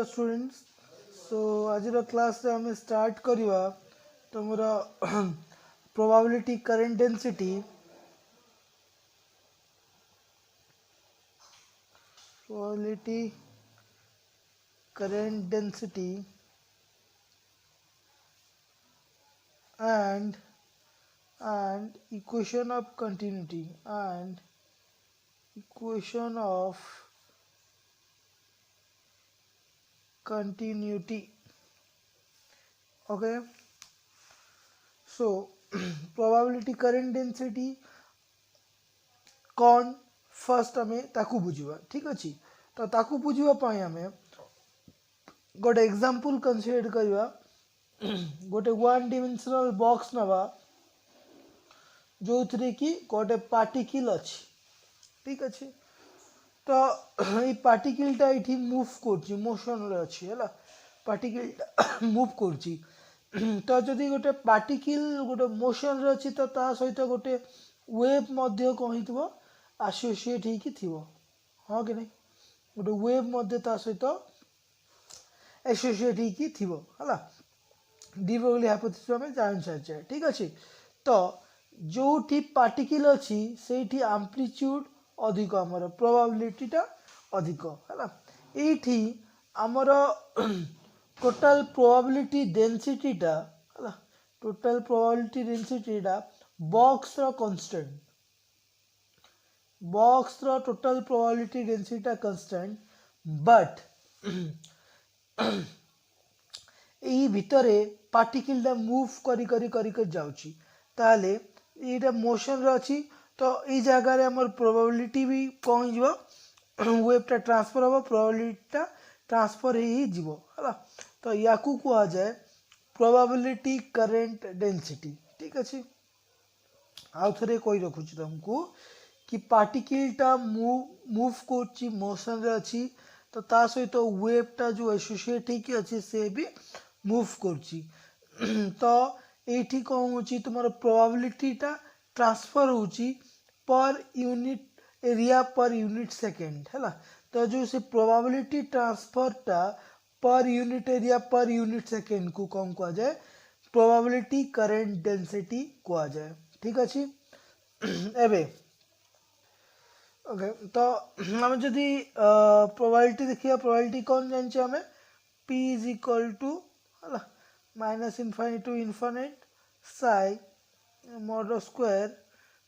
Hello students. सो आज class रे हमें स्टार्ट करवा तुमरा probability current density and equation of continuity and equation of continuity. Okay, so probability current density कौन first आम ताकू बुझा ठीक अच्छे। तो ताकू बुझापी आम गोटे एग्जांपल कंसीडर करवा गोटे वन डिमेंशनल बॉक्स नवा जो थी कि गोटे पार्टिकल अच्छी ठीक अच्छे। तो ये पार्टिकलटा ये मूव कर मोशन रे अच्छी है पार्टिकल मूव कर। तो जदि गोटे पार्टिकल गोटे मोशन रे अच्छी तो ता सहित गोटे वेव मध्य कौन हो एसोसिएट हो हाँ कि नहीं गोटे वेव मध्य ता सहित एसोसिएट है डी ब्रोगली हाइपोथेसिस आम जान सारी ठीक अच्छे। तो जो पार्टिकल अच्छी से एम्पलीट्यूड अधिक आमर प्रोबेबिलिटीटा अधिक है ये आमर टोटल प्रोबेबिलिटी डेंसिटीटा है टोटल प्रोबेबिलिटी डेंसिटीटा box rho constant box rho total probability डेंसिटीटा कांस्टेंट बट यही भितर पार्टिकलटा मूव कर जाउची ताले ये मोशन अच्छी। तो ये जगार आम प्रोबेबिलिटी भी कौन हो वेवटा ट्रांसफर हम प्रोबेबिलिटीटा ट्रांसफर है। तो या कह जाए प्रोबेबिलिटी करंट डेंसिटी ठीक अच्छे। आउ थे कही रखुची तुमको कि पार्टिकलटा मूव कर मोशन रे अच्छी तो ता सहित वेवटा जो एसोसिएट होगी अच्छी से भी मूव कर। तो ये कौन हो तुम प्रोबेबिलिटीटा ट्रांसफर होची per unit area per unit second है। तो जो से प्रोबेबिलिटी ट्रांसफरटा per unit area per unit second को कौन कह जाए प्रोबेबिलिटी करंट डेंसिटी कह जाए ठीक अच्छे। एबे ओके तो आम जदि प्रोबेबिलिटी देखिए प्रोबेबिलिटी कौन जाने आम P इज इक्वल टू है minus infinite to infinite psi mod square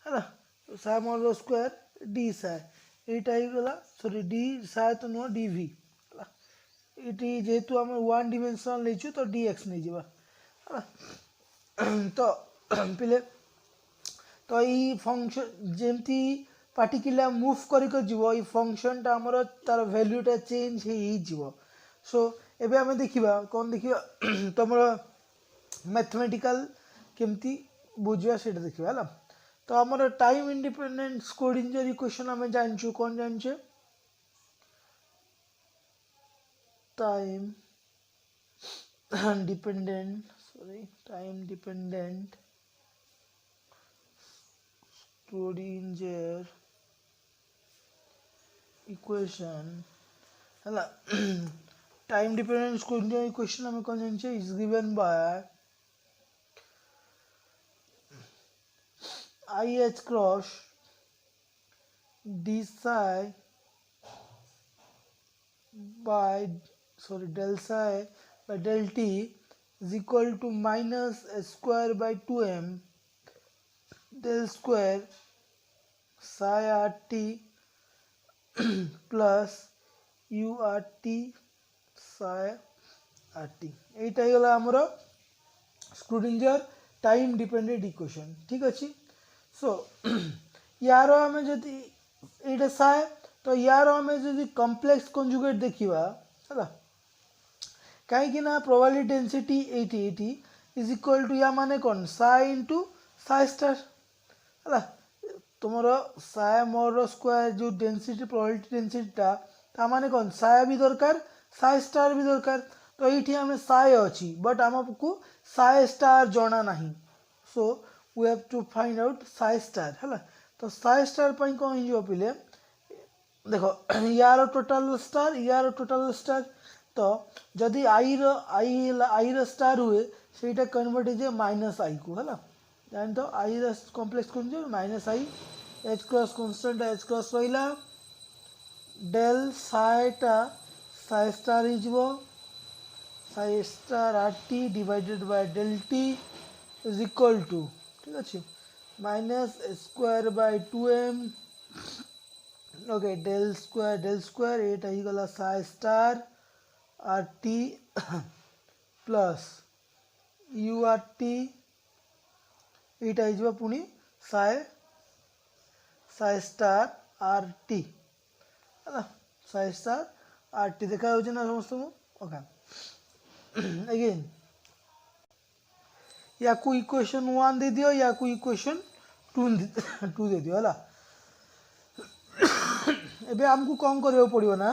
है psi mod square d psi यहाँ सॉरी डी साई तो नुह डी वी ये जेहेतु आम वन डिमेंशनल नहीं तो डी एक्स नहीं जावा तो पिले तो ये फंक्शन जमती पार्टिकल मूव कर फंक्शनटा आमर तार वैल्यूटा चेंज हो। सो एबे आम देखा कौन देखा तुम मैथमेटिकल केमती बुझा से देखा है। तो आमर टाइम इंडिपेंडेंट स्क्रोडिंगर इक्वेशन आम जानचु कौन जाने टाइम डिपेंडेंट स्क्रोडिंगर इक्वेशन है टाइम डिपेंडेंट स्क्रोडिंगर इक्वेशन हमें कौन जाने is given by I h cross d psi by del psi by del t is equal to minus a square by 2m del square psi rt plus u rt psi rt এইটাই হলো আমরা স্ক্রুডিঞ্জার time dependent equation ঠিক আছে। सो यार आम जदि ये साए तो यार आम जदि कम्प्लेक्स कंजुगेट देखा है कहीं probability density 80 is equal to या माने कौन साई इंटू साई स्टार है तुम साए मोर स्क्वायर जो डेंसिटी प्रोबेबिलिटी डेंसिटीटा ता माने कौन साया भी दरकार साई स्टार भी दरकार। तो ये आम साए अच्छी बट आमको साए स्टार जना नहीं सो we have to find out psi star है। तो psi star पर कौन हो पिले देखो यार टोटल स्टार यार टोटल स्टार तो जदि आई स्टार हुए ସେଇଟା कन्वर्ट ହେଇଯାଏ माइनस आई को है जान तो आई कम्प्लेक्स कौन minus i h cross constant h cross रहा डेल साइटा साइ स्टार हो psi star r t divided by del t is equal to ठीक अच्छे minus square by 2m okay del square एटा ही गला psi star r t plus u r t एटा ही पुणी साइ स्टार आर टी है साइ स्टार आर टी देखा हो ना समस्त को ओके अगेन या को इक्वेशन 1 दे दियो या को इक्वेशन 2 दे दियो है एबे हमको कौन करियो पड़ियो ना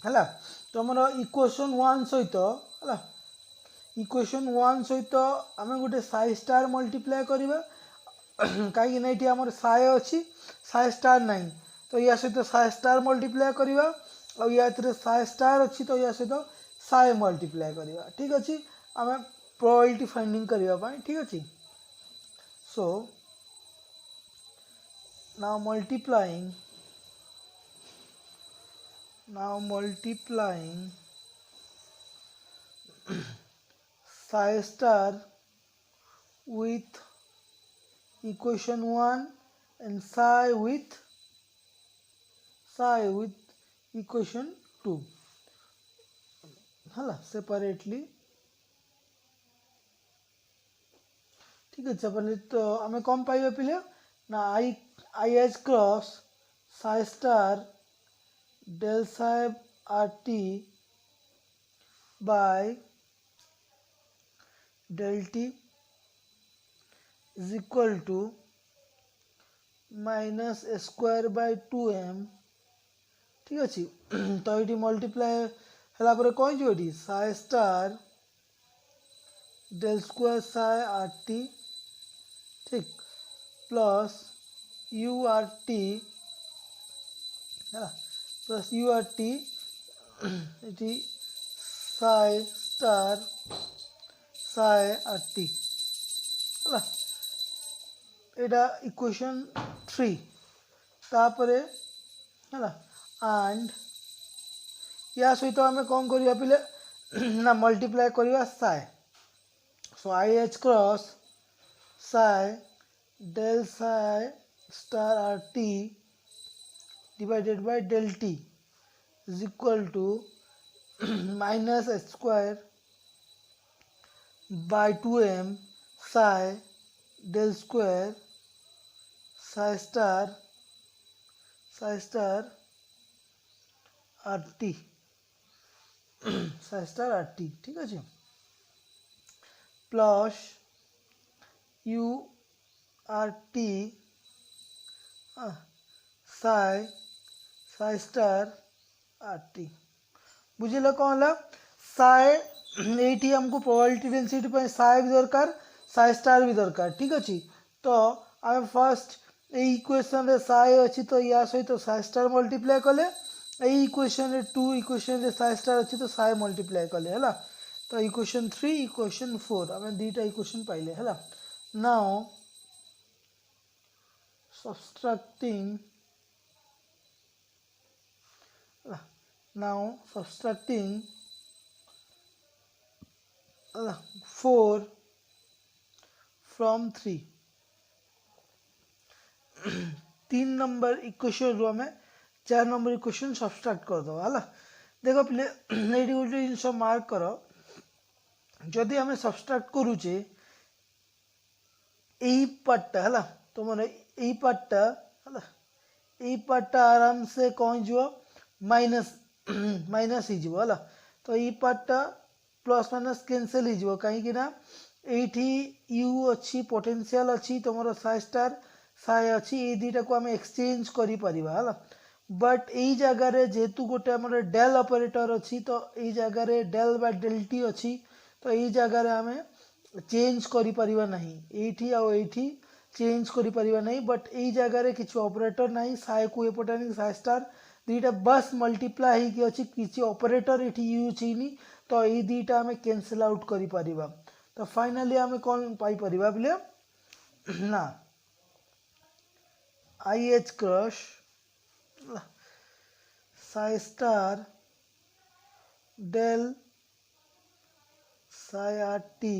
है तो हमर इक्वेशन 1 सहित है इक्वेशन 1 सहित आम गोटे साइ स्टार मल्टीप्लाई करवा कहीं ये आम साइ अच्छी साइ स्टार नहीं तो या सहित साइ स्टार मल्टीप्लाई करवा और या साइ स्टार अच्छी तो या सहित साइ मल्टीप्लाई करवा ठीक अच्छे आम प्रोबेबिलिटी फाइंडिंग करने ठीक अच्छे सो now multiplying psi star with equation 1 and psi with equation 2 है सेपरेटली ठीक है सेपरेटली तो आम कौन पाइबा पिले ना i h cross psi star del psi r t by del t is equal to minus square by 2m ठीक अच्छे तो ये मल्टीप्लाई है कौन जो psi star del square psi r t ठीक प्लस यू आर टी है plus u r t ये psi star psi r t है यहाँ इक्वेशन 3 तापरे है एंड या सहित आम कौन करवा पिले ना मल्टीप्लाई करवा psi so i h cross psi del psi star r t divided by del t is equal to minus square by 2m psi del square psi star r t psi star r t ठीक अच्छे plus u r t psi star r t बुझे कौन है साइ ये हमको probability density साइ भी दरकार साइ star भी दरकार ठीक अच्छे तो आम फर्स्ट इक्वेशन रे साइ अच्छी तो या सहित तो साइ स्टार मल्टीप्लाई कले इक्वेशन रे 2 इक्वेशन रे साइ स्टार अच्छी तो साइ मल्टीप्लाई कले है तो इक्वेशन 3 इक्वेशन 4 आम दुईटा इक्वेशन पाइले है now subtracting 4 from 3 3 number equation रू आम 4 नंबर इक्वेशन सब्सट्रैक्ट करदे है देख पे ये गोटे जिन मार्क कर जदि आम सब्सट्रैक्ट करुचे यही पार्टा है तो मैंने यही पार्टा है यही पार्टा आराम से कौन जो माइनस माइनस है तो यही पार्टा प्लस माइनस कैंसल हो कहीं ये यू अच्छी पोटेंशियल अच्छी तुम साइ स्टार साइ अच्छी ये दुईटा को आम एक्सचेंज करें है बट यही जगार जेहेतु गोटे आम डेल ऑपरेटर अच्छी तो यही जगार डेल बाय डेल टी अच्छी तो यही जगार आम चेंज करें ना ये चेंज करें ना बट यही जगार किसी ऑपरेटर ना साइ को एपटे साइ स्टार दीटा बस मल्टीप्लाई होगी अच्छी किसी ऑपरेटर ये यूज होनी तो ये दीटा आम कैंसल आउट करि परिबा तो फाइनली आम कौन पाई परिबा बोले ना i h cross psi star del psi r t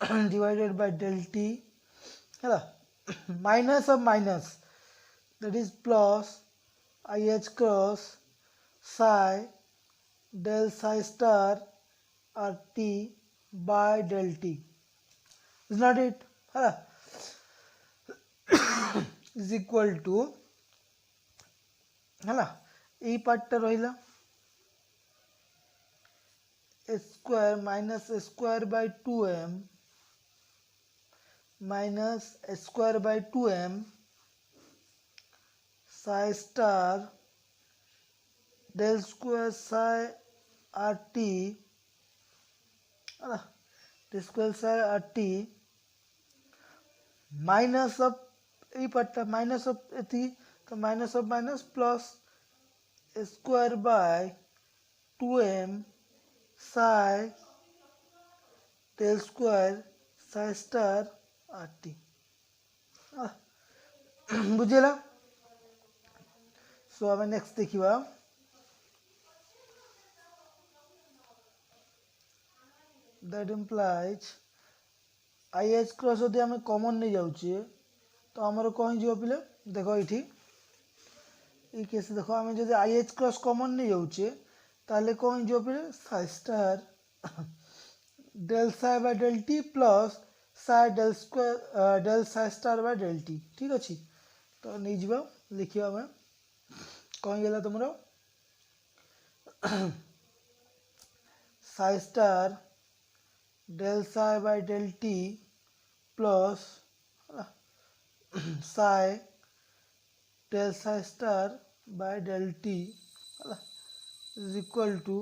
divided by del t है minus of minus that is plus IH cross psi del psi star RT by del t is not it है is equal to है ये part रहा square minus square by 2m minus square by 2m psi star del square psi RT del square psi RT minus of ये पट्टा minus of थी तो minus of minus plus square by 2m psi del square psi star RT बुझेला सो आम next देखा that implies I h cross यदि आम common नहीं जाऊे तो आमर कौन हो पिले देख ये केस देख आम जो आई एच क्रॉस कॉमन नहीं जाऊे ताले कौन हो पिले psi star del psi by del t plus psi del square del psi star by del t ठीक अच्छे तो नहीं जा लिखा आम कौन गला तुम psi star del psi by del t plus psi del psi star by del t is equal to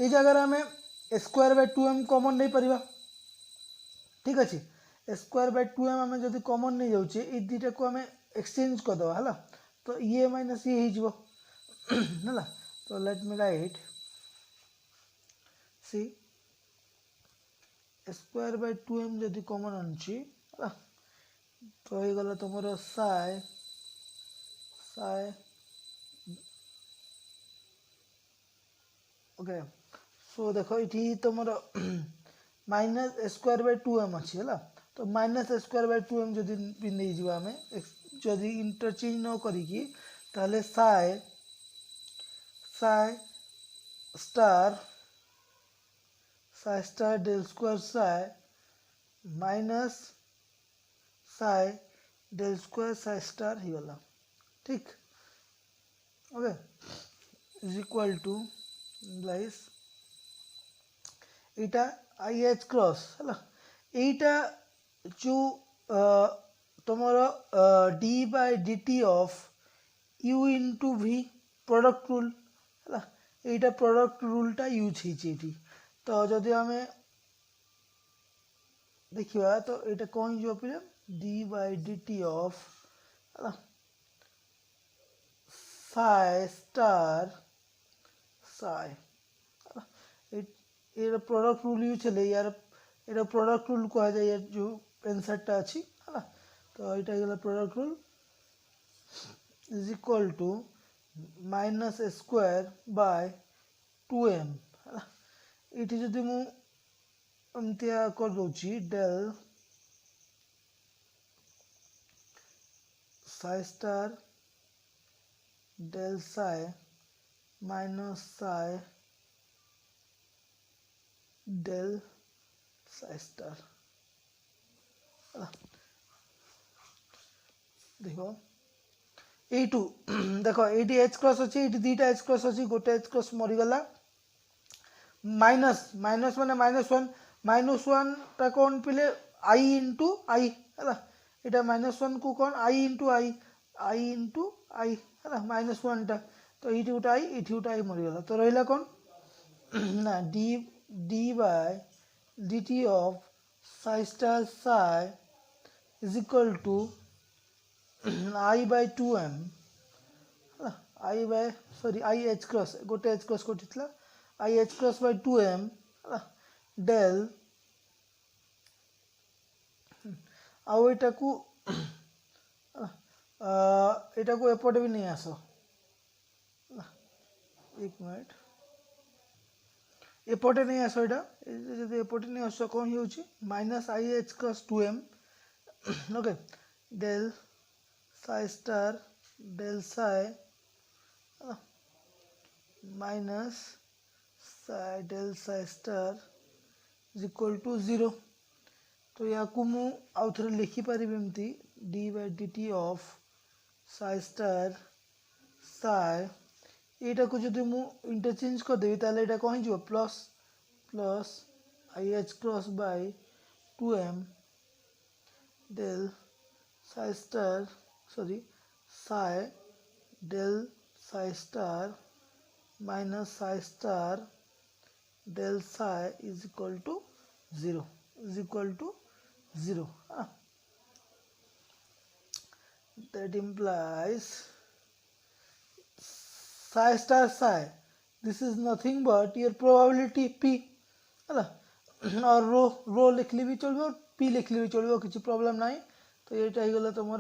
ये जगह आम स्क्वायर बाय 2m कॉमन नहीं पारिबा ठीक अच्छे स्क्वायर बाय 2m आम जब कॉमन नहीं जाऊे ये दुटा को आम एक्सचेंज करदे है तो ये माइनस ये है तो let me write c square by 2m जब कॉमन आनुची तो ये गला तुम साई साई ओके सो देखो ये तुम माइनस स्क्वायर बाय 2m अच्छी है तो माइनस स्क्वायर बाय 2m जब भी नहीं जावा आम जदि इंटरचेंज न करिकी ताले psi psi star del square psi minus psi del square psi star ही वाला ठीक ओके इज इक्वल टू लाइस इटा आई एच क्रॉस है यहीटा जो तुम d by d t of u into भि प्रोडक्ट रूल है यहीटा प्रोडक्ट रूलटा यूज होती तो जदि आम देखा तो ये कौन जो पे d by d t of है साई स्टार साई ये प्रोडक्ट रूल यूज है यार ये प्रोडक्ट रूल कह जाए जो आंसरटा अच्छी है तो यहाँ product rule is equal to minus square by 2m है ये जदि मुझे कर दूची del psi star del psi minus psi del psi star देखो यू देख ये एच क्रॉस अच्छी ये दुटा एच क्रॉस अच्छी गोटे एच क्रॉस मरीगला माइनस माइनस माने माइनस वन टा कौन पिले आई इंटू आई है यहाँ माइनस वन को कौन आई इंटू आई है माइनस वन टा तो ये गोटे आई ये गोटे आई मरीगला तो रहा कौन ना d d by d t of psi star psi is equal to i by 2m i by sorry i h cross गोटे एच क्रॉस कोटी i h cross by 2m del आउ एटा को एपटे भी नहीं आस एक मिनट एपटे नहीं आस एटा जब एपटे नहीं आस कौन हो minus i h cross 2m okay del psi star del psi minus psi del psi star is equal to 0 तो या मु आउ थे लिखिपारि एमती d by d t of psi star psi यहाँ को जब मु इंटरचेंज करदेवी ताले एटा कौन हो plus plus i h cross by 2m del psi star sorry psi del psi star minus psi star del psi is equal to 0 is equal to 0 that implies psi star psi this is nothing but your probability p और रो लिखली भी चलो P लिखली भी चलो किसी problem ना तो ये गला तुम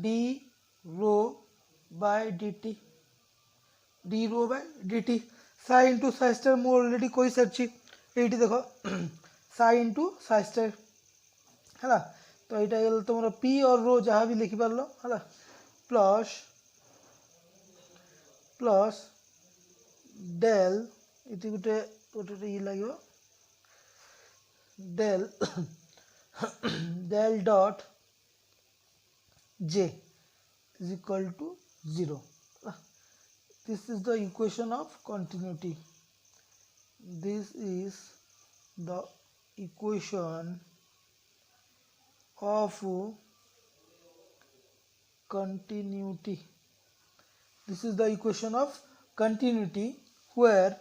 d rho by d t d rho by d t psi into psi star मु ऑलरेडी कोई सारी ये देख साई इंटू साई स्टार है तो यहाँ तुम पी और रो जहाँ भी लिखिपार है प्लस प्लस डेल ये गोटे गोटे ये लगे del del dot j is equal to 0 this is the equation of continuity this is the equation of continuity this is the equation of continuity where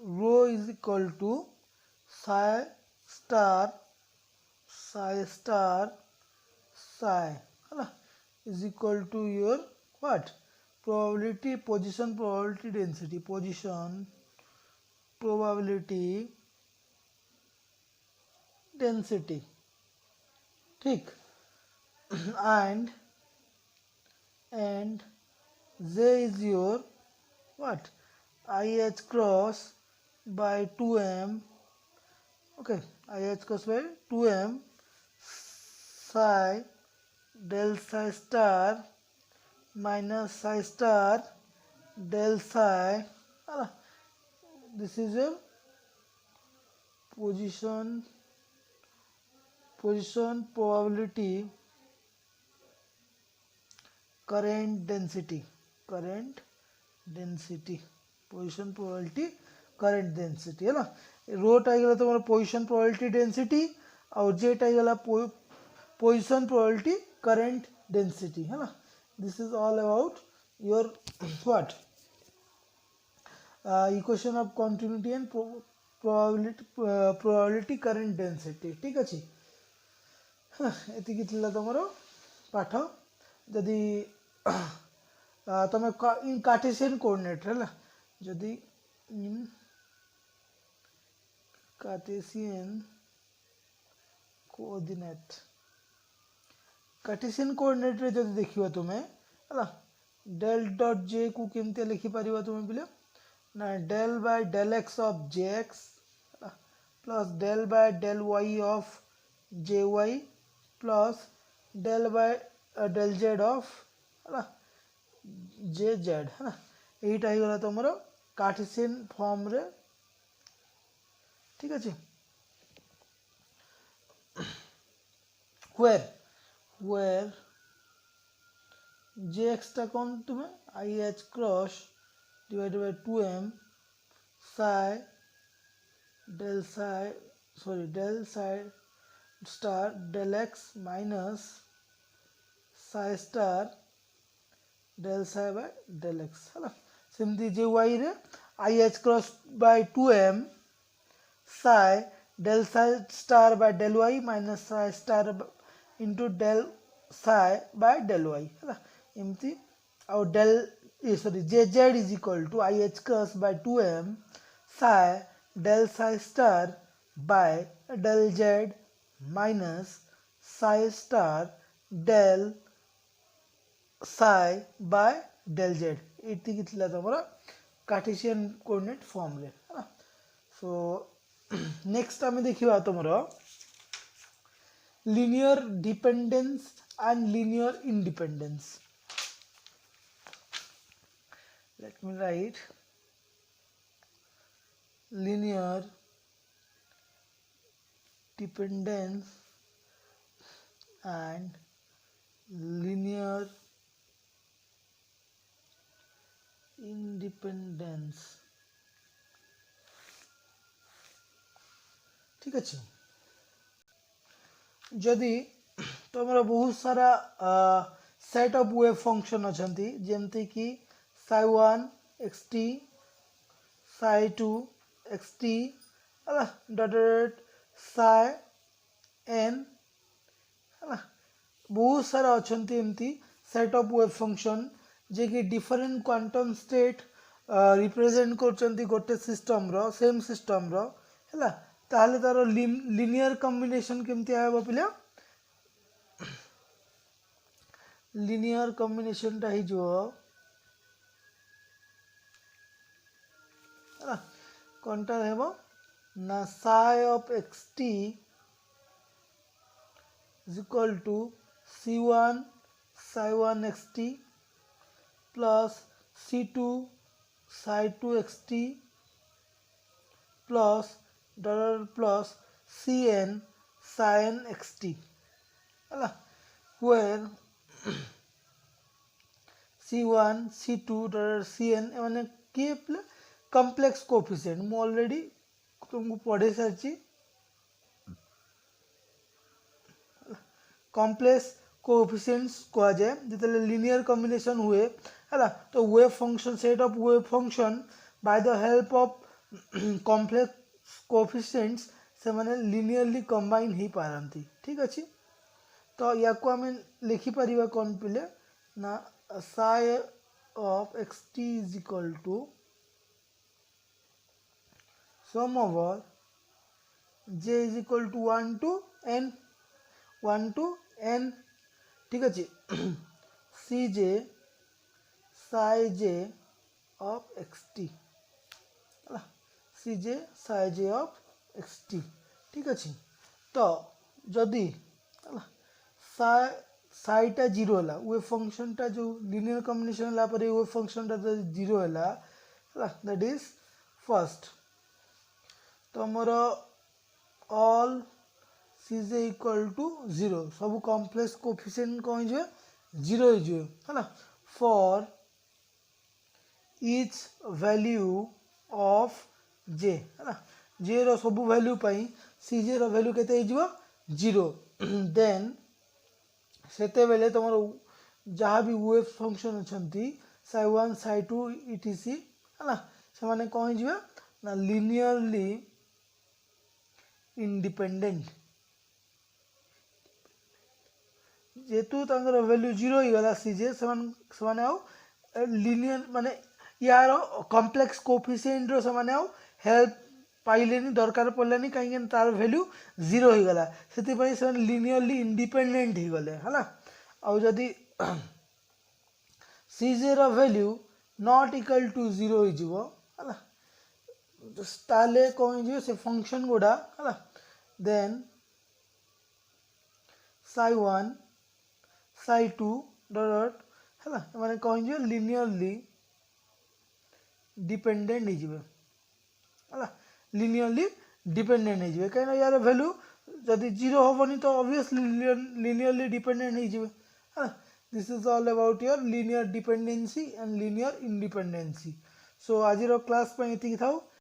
rho is equal to psi star psi is equal to your what probability position probability density position probability density ठीक and j is your what IH cross by 2m okay IH cross by 2m psi del psi star minus psi star del psi this is your position probability current density position probability current density है ना रो टाइगला तुम्हारा position probability density और जे टाइगला position probability current density है ना this is all about your what equation of continuity and probability current density ठीक अच्छे एतिकी तुम पाठ जदि तुम इन कार्टेशियन कोऑर्डिनेट है जदि इन कार्टेशियन कोऑर्डिनेट कार्टेशियन कोऑर्डिनेट रे जदि देखिबा तुम्हें है डेल डॉट जे को केमते लिखि परिबा तुम्हें बिले ना del by del x of j x plus del by del y of j y plus del by del z of है जे जेड है यहीटा ही गला तुम कार्टेशियन फॉर्म रे ठीक अच्छे where jx टा कौन तुम्हें IH cross divided by 2m psi del psi star del x minus psi star del psi by del x है सेमती जे y रे IH cross by 2m psi del psi star by del y minus psi star into del psi by del y है एमती आउ del sorry jz is equal to I h cross by 2m psi del psi star by del z minus psi star del psi by del z ये कितला तुमरा Cartesian coordinate form रे है so next आम देखा तुमर linear dependence and linear independence. Let me write linear dependence and linear independence. ठीक अच्छे जदि तुम बहुत सारा सेट ऑफ वेव फंक्शन अच्छा जमती कि psi1 xt psi2 xt dot psi n है बहुत सारा अच्छा एमती सेट ऑफ वेव फंक्शन जे कि डिफरेंट क्वांटम स्टेट रिप्रेजेंट कर गोटे सिस्टम रो सेम सिस्टम रो है ताहले तार लिनियर कॉम्बिनेशन केमती आबो पिला लिनियर कॉम्बिनेशन टा ही जो है कोनटा हेबो ना psi of xt is equal to c1 psi1 xt plus c2 psi2 xt plus dollar plus cn sin xt है where c1 c2 dollar cn माने किए कॉम्प्लेक्स कोएफिशिएंट मु ऑलरेडी तुमको पढ़े सारी कॉम्प्लेक्स कोएफिशिएंट्स कहा जाए जितने लिनियर कॉम्बिनेशन हुए है तो wave function set of wave function by the help of complex coefficients से माने लिनियरली कंबाइन ही पारंती ठीक अच्छे तो या को आम लिखि परिबा कौन पिले ना psi of xt is equal to sum over j is equal to 1 to n ठीक अच्छे cj psi j of xt cj psi j of xt ठीक अच्छे तो जदि psi टा जीरो है वे फंक्शन टा जो लिनियर कॉम्बिनेशन है वे फंक्शन टा जीरो है दैट इज फर्स्ट तो मोर all cj equal to zero सब कॉम्प्लेक्स कोएफिशिएंट कौन जो जीरो है for each value of j है जे रो सब वैल्यू पाई cj रो वैल्यू केते हो जीरो देन सेते बेले तुम जहाँ भी वेव फंक्शन अच्छा psi1 psi2 etc है से माने कौन हो ना लिनियरली इंडिपेंडेंट जेतु तांगर वैल्यू जीरो ही गला cj से माने आउ लिनियर माने यार कॉम्प्लेक्स कोएफिशिएंट रो से माने आउ हेल्प पाइलेनी दरकार पड़लानी कहीं तार वैल्यू जीरो ही गला से लिनियरली इंडिपेंडेंट ही गले है आउ जदि cj रो value not equal to zero ही जीवो है ताले कौन हो से फंक्शन गुड़ा है देन psi1 psi2 डॉट है माने कौन हो लिनियरली डिपेंडेंट ही है लिनियरली डिपेंडेंट हो कहीं यार वैल्यू जदि जीरो हेनी तो ऑब्वियसली लिनियरली डिपेंडेंट हो this is all about your linear dependency and linear independency so आज क्लास ये था।